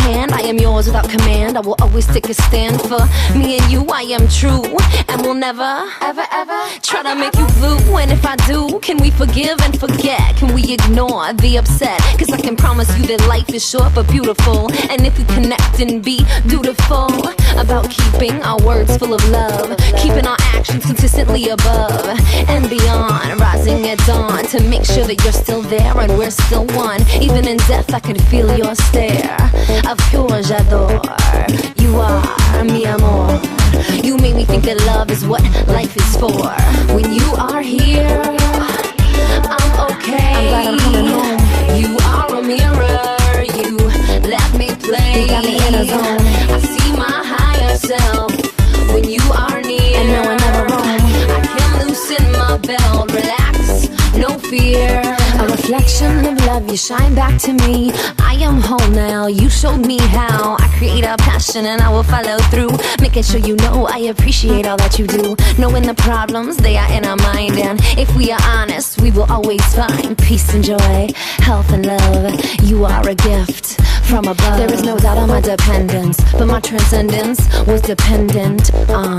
hand, I am yours without command. I will always take a stand for me and you. I am true and will never, ever, ever try to make you blue. And if I do, can we forgive and forget? Can we ignore the upset? Cause I can promise you that life is short but beautiful. And if we connect and be dutiful about keeping our words full of love, keeping our actions consistently above and beyond, rising at dawn to make sure that you're still there and we're still one. Even in death I can feel your stare of pure j'adore. You are mi amor. You make me think that love is what life is for. When you are here, I'm okay. I'm glad I'm coming home. You are a mirror. You let me play. You got me in a zone. I see my higher self when you are near. And no, I never roam. I can loosen my belt, relax, no fear. A reflection of love, you shine back to me. I am whole now, you showed me how. I create a passion and I will follow through, making sure you know I appreciate all that you do. Knowing the problems, they are in our mind. And if we are honest, we will always find peace and joy, health and love. You are a gift from above. There is no doubt on my dependence, but my transcendence was dependent on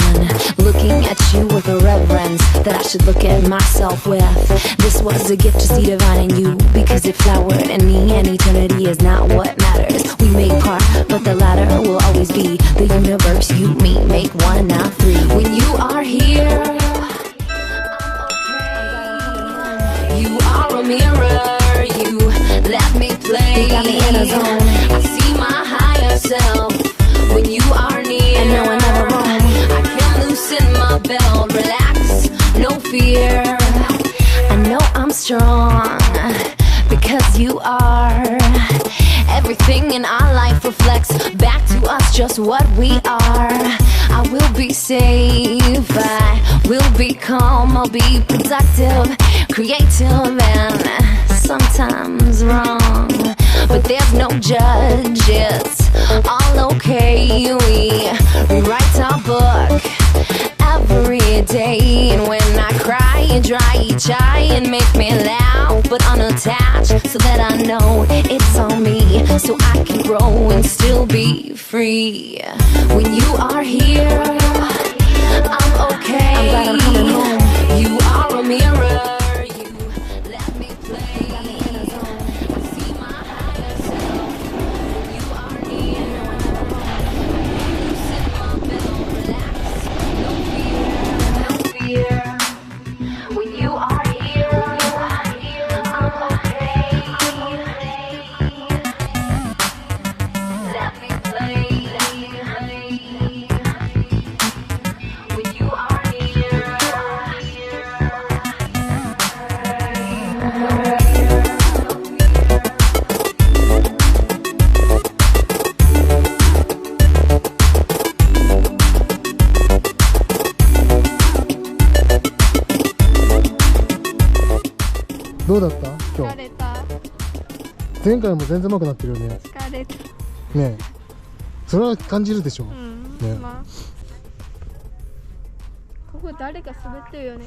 looking at you with a reverence that I should look at myself with. This was a gift to see divine in you, because it flowered in me, and eternity is not what matters. We make part, but the latter will always be the universe. You, me, make one, now three. When you are here, you are a mirror. You let me play. You got me in a zone. I see my higher self when you are near. And no, I never roam. I can loosen my belt, relax, no fear. I know I'm strong because you are. Everything in our life reflects back to us just what we are. I will be safe, I will be calm, I'll be productive, creative, and sometimes wrong. But there's no judge, it's all okay. We rewrite our book every day. And when I cry and dry each eye and make me laugh but unattached, so that I know it's on me, so I can grow and still be free. When you are here, I'm okay. I'm glad I'm coming home. You are a mirror.どうだった今日？疲れた。前回も全然上手くなってるよね。疲れた。ねえ、それは感じるでしょ。ね。まあ、ここ誰か滑ってるよね。